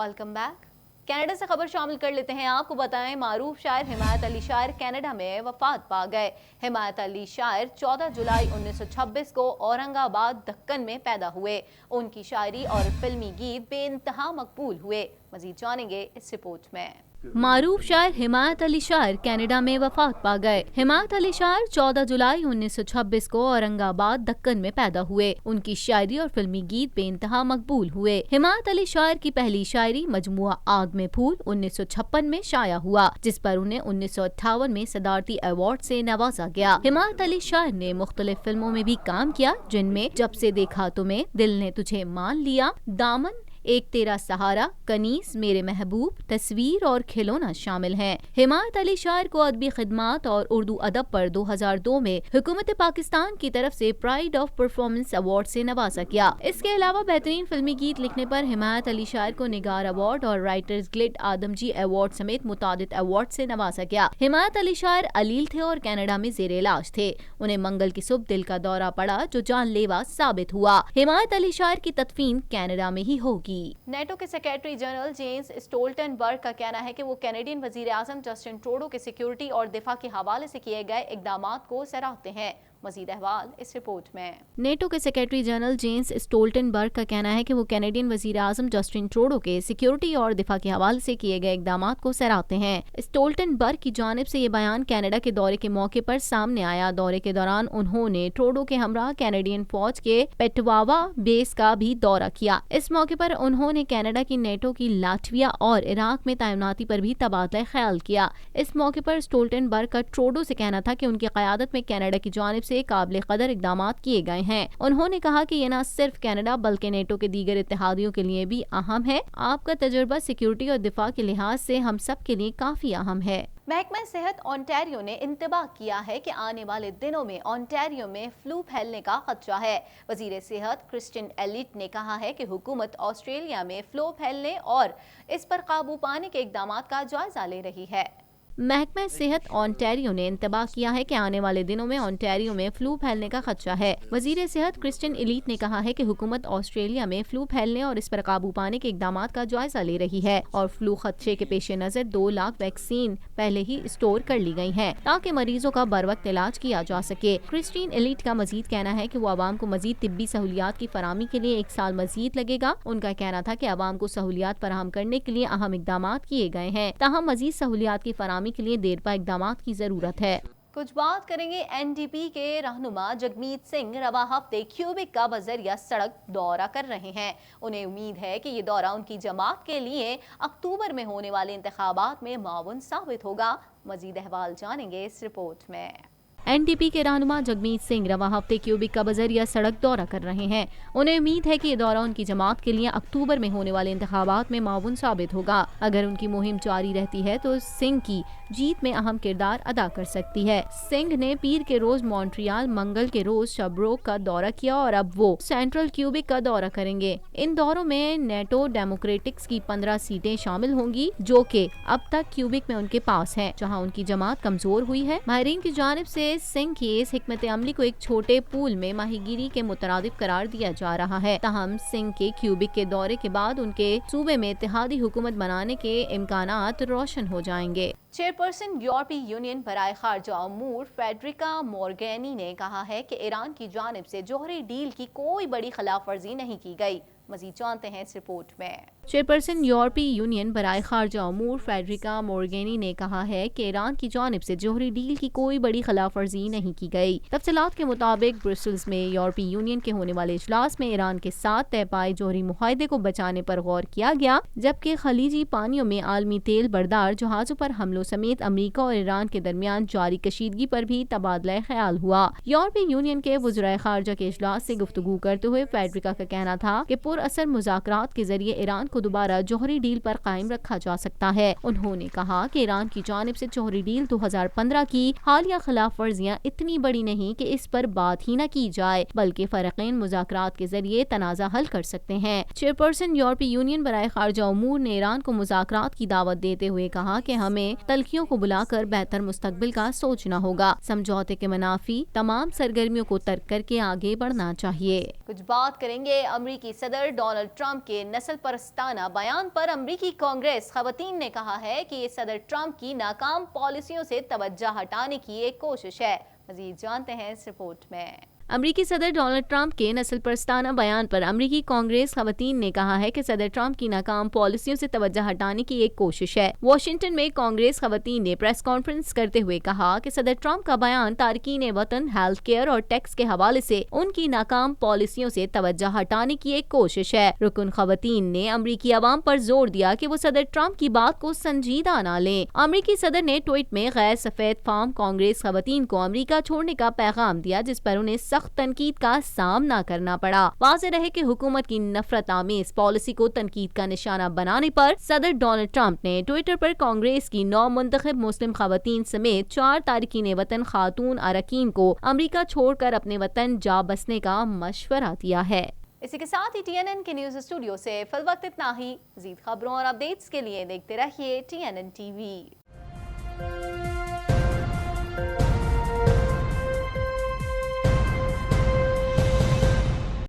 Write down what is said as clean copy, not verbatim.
Welcome back. Canada से खबर शामिल कर लेते हैं। आपको बताएं, मारूफ शायर हिमायत अली शायर कनाडा में वफात पा गए। हिमायत अली शायर 14 जुलाई 1926 को औरंगाबाद दक्कन में पैदा हुए। उनकी शायरी और फिल्मी गीत बेइंतहा मकबूल हुए। मजीद जानेंगे इस रिपोर्ट में। मारूफ शायर हिमायत अली शायर कनाडा में वफात पा गए। हिमायत अली शायर 14 जुलाई 1926 को औरंगाबाद दक्कन में पैदा हुए। उनकी शायरी और फिल्मी गीत बेइंतहा मकबूल हुए। हिमायत अली शायर की पहली शायरी मजमुआ आग में फूल 1956 में शाया हुआ, जिस पर उन्हें 1958 में सदारती अवार्ड से नवाजा गया। हिमायत अली शायर ने मुख्तलिफ फिल्मों में भी काम किया, जिनमें जब से देखा तुम्हें, दिल ने तुझे मान लिया, दामन, एक तेरा सहारा, कनीस, मेरे महबूब, तस्वीर और खिलौना शामिल हैं। हिमायत अली शायर को अदबी खिदमात और उर्दू अदब पर 2002 में हुकूमत पाकिस्तान की तरफ से प्राइड ऑफ परफॉर्मेंस अवार्ड से नवाजा गया। इसके अलावा बेहतरीन फिल्मी गीत लिखने पर हिमायत अली शायर को निगार अवार्ड और राइटर्स गिल्ड आदमजी अवार्ड समेत मुतादिद अवार्ड से नवाजा गया। हिमायत अली शायर अलील थे और कनाडा में जेर इलाज थे। उन्हें मंगल की सुबह दिल का दौरा पड़ा, जो जानलेवा साबित हुआ। हिमायत अली शायर की तदफीन कनाडा में ही होगी। नेटो के सेक्रेटरी जनरल जेम्स स्टोल्टनबर्ग का कहना है कि वो कैनेडियन वजीर आजम जस्टिन ट्रूडो के सिक्योरिटी और दिफा के हवाले से किए गए इकदामात को सराहते हैं। मजीद अहवाल इस रिपोर्ट में। नेटो के सेक्रेटरी जनरल जेम्स स्टोल्टनबर्ग का कहना है कि वो कैनेडियन वजीर आजम जस्टिन ट्रूडो के सिक्योरिटी और दिफा के हवाले से किए गए इकदामात को सराहते हैं। स्टोल्टनबर्ग की जानिब से ये बयान कनाडा के दौरे के मौके पर सामने आया। दौरे के दौरान उन्होंने ट्रूडो के हमरा कैनेडियन फौज के पेटवावा बेस का भी दौरा किया। इस मौके पर उन्होंने कनाडा की नेटो की लाटविया और इराक में तैनाती पर भी तबादला ख्याल किया। इस मौके पर स्टोल्टनबर्ग का ट्रूडो से कहना था कि उनकी क़यादत में कनाडा की जानिब से काबिल कदर इकदामात किए गए हैं। उन्होंने कहा कि ये न सिर्फ कनाडा बल्कि नेटो के दीगर इत्तेहादियों के लिए भी अहम है। आपका तजुर्बा सिक्योरिटी और दिफा के लिहाज से हम सब के लिए काफी अहम है। महकमा सेहत ओंटारियो ने इंतबाह किया है कि आने वाले दिनों में ओंटारियो में फ्लू फैलने का खदशा है। वजीर सेहत क्रिस्टिन एलिट ने कहा है कि हुकूमत ऑस्ट्रेलिया में फ्लू फैलने और इस पर काबू पाने के इकदामात का जायजा ले रही है। महकमा सेहत ओंटारियो ने इंतबाह किया है कि आने वाले दिनों में ओंटारियो में फ्लू फैलने का खदशा है। वजीर सेहत क्रिस्टिन एलिट ने कहा है कि हुकूमत ऑस्ट्रेलिया में फ्लू फैलने और इस पर काबू पाने के इकदामात का जायजा ले रही है और फ्लू खदशे के पेश नजर 2 लाख वैक्सीन पहले ही स्टोर कर ली गई हैं, ताकि मरीजों का बर वक्त इलाज किया जा सके। क्रिस्टिन एलिट का मजीद कहना है कि वो आवाम को मजीद तिब्बी सहूलियात की फराहमी के लिए 1 साल मजीद लगेगा। उनका कहना था कि आवाम को सहूलियात फराहम करने के लिए अहम इकदामात किए गए हैं, ताहम मजीद सहूलियात की फराहमी के लिए देरपा इकदामात की जरूरत है। कुछ बात करेंगे एनडीपी के रहनुमा जगमीत सिंह रवा हफ्ते क्यूबिक का बजरिया सड़क दौरा कर रहे हैं। उन्हें उम्मीद है कि ये दौरा उनकी जमात के लिए अक्टूबर में होने वाले इंतखाबात में मावन साबित होगा। मजीद अहवाल जानेंगे इस रिपोर्ट में। एनडीपी के रहनुमा जगमीत सिंह रवा हफ्ते क्यूबिक का बजरिया सड़क दौरा कर रहे हैं। उन्हें उम्मीद है कि ये दौरा उनकी जमात के लिए अक्टूबर में होने वाले इंतखाबात में माउन साबित होगा। अगर उनकी मुहिम जारी रहती है तो सिंह की जीत में अहम किरदार अदा कर सकती है। सिंह ने पीर के रोज मॉन्ट्रियल, मंगल के रोज शब्रोक का दौरा किया और अब वो सेंट्रल क्यूबिक का दौरा करेंगे। इन दौरों में नेटो डेमोक्रेटिक्स की 15 सीटें शामिल होंगी, जो कि अब तक क्यूबिक में उनके पास हैं, जहां उनकी जमात कमजोर हुई है। माहिरीन की जानिब से सिंह की इस हिकमत अमली को एक छोटे पूल में माहीगीरी के मुतरादिफ करार दिया जा रहा है। ताहम सिंह के क्यूबिक के दौरे के बाद उनके सूबे में इत्तेहादी हुकूमत बनाने के इम्कानात रोशन हो जाएंगे। चेयरपर्सन यूरोपीय यूनियन बराए खारजा अमूर फेडरिका मोरगैनी ने कहा है कि ईरान की जानिब से जोहरी डील की कोई बड़ी खिलाफ वर्जी नहीं की गई। मजीद जानते हैं इस रिपोर्ट में। चेयरपर्सन यूरोपीय यूनियन बराए खारजा अमूर फेडरिका मोरगैनी ने कहा है कि ईरान की जानिब से जोहरी डील की कोई बड़ी खिलाफ वर्जी नहीं की गई। तफसीलात के मुताबिक ब्रुसेल्स में यूरोपीय यूनियन के होने वाले इजलास में ईरान के साथ तय पाए जोहरी मुआहदे को बचाने पर गौर किया गया, जबकि खलीजी पानियों में आलमी तेल बरदार जहाजों पर हमलों समेत अमरीका और ईरान के दरमियान जारी कशीदगी पर भी तबादला ख्याल हुआ। यूरोपीय यूनियन के वज़राए खारजा के इजलास से गुफ्तगू करते हुए फेडरिका का कहना था कि पुरअसर मुज़ाकरात के जरिए ईरान को दोबारा जोहरी डील पर कायम रखा जा सकता है। उन्होंने कहा कि ईरान की जानिब से जोहरी डील 2015 की हालिया खिलाफ वर्जियाँ इतनी बड़ी नहीं कि इस पर बात ही न की जाए, बल्कि फरीक़ैन मुज़ाकरात के जरिए तनाज़ा हल कर सकते हैं। चेयरपर्सन यूरोपीय यूनियन बराए खारजा उमूर ने ईरान को मुज़ाकरात की दावत देते हुए कहा कि हमें तल्खियों को बुलाकर बेहतर मुस्तकबिल का सोचना होगा। समझौते के मुनाफी तमाम सरगर्मियों को तर्क करके आगे बढ़ना चाहिए। कुछ बात करेंगे अमरीकी सदर صدر ڈونلڈ ٹرمپ کے نسل پرستانہ بیان پر امریکی کانگریس خواتین نے کہا ہے کہ یہ صدر ٹرمپ کی ناکام پالیسیوں سے توجہ ہٹانے کی ایک کوشش ہے۔ مزید جانتے ہیں اس رپورٹ میں۔ امریکی صدر ڈونلڈ ٹرمپ کے نسل پرستانہ بیان پر امریکی کانگریس خواتین نے کہا ہے کہ صدر ٹرمپ کی ناکام پالیسیوں سے توجہ ہٹانے کی ایک کوشش ہے۔ واشنگٹن میں کانگریس خواتین نے پریس کانفرنس کرتے ہوئے کہا کہ صدر ٹرمپ کا بیان تارکین وطن، ہیلتھ کیئر اور ٹیکس کے حوالے سے ان کی ناکام پالیسیوں سے توجہ ہٹانے کی ایک کوشش ہے۔ رکن خواتین نے امریکی عوام پر زور دیا کہ وہ صدر ٹرمپ کی بات کو سنجیدہ نہ لیں۔ امریکی صدر نے ٹویٹ میں غیر سفید فام کانگریس خواتین کو امریکہ چھوڑنے کا پیغام دیا، جس پر انہیں سخت تنقید کا سامنا کرنا پڑا۔ واضح رہے کہ حکومت کی نفرت آمیز پالیسی کو تنقید کا نشانہ بنانے پر صدر ڈونلڈ ٹرمپ نے ٹویٹر پر کانگریس کی 9 منتخب مسلم خواتین سمیت 4 تارکین وطن خاتون اراکین کو امریکہ چھوڑ کر اپنے وطن جا بسنے کا مشورہ دیا ہے۔ اسی کے ساتھ ہی TNN کے نیوز اسٹوڈیو سے فی الوقت اتنا ہی۔ مزید خبروں اور اپڈیٹس کے لیے دیکھتے رہیے TNN TV۔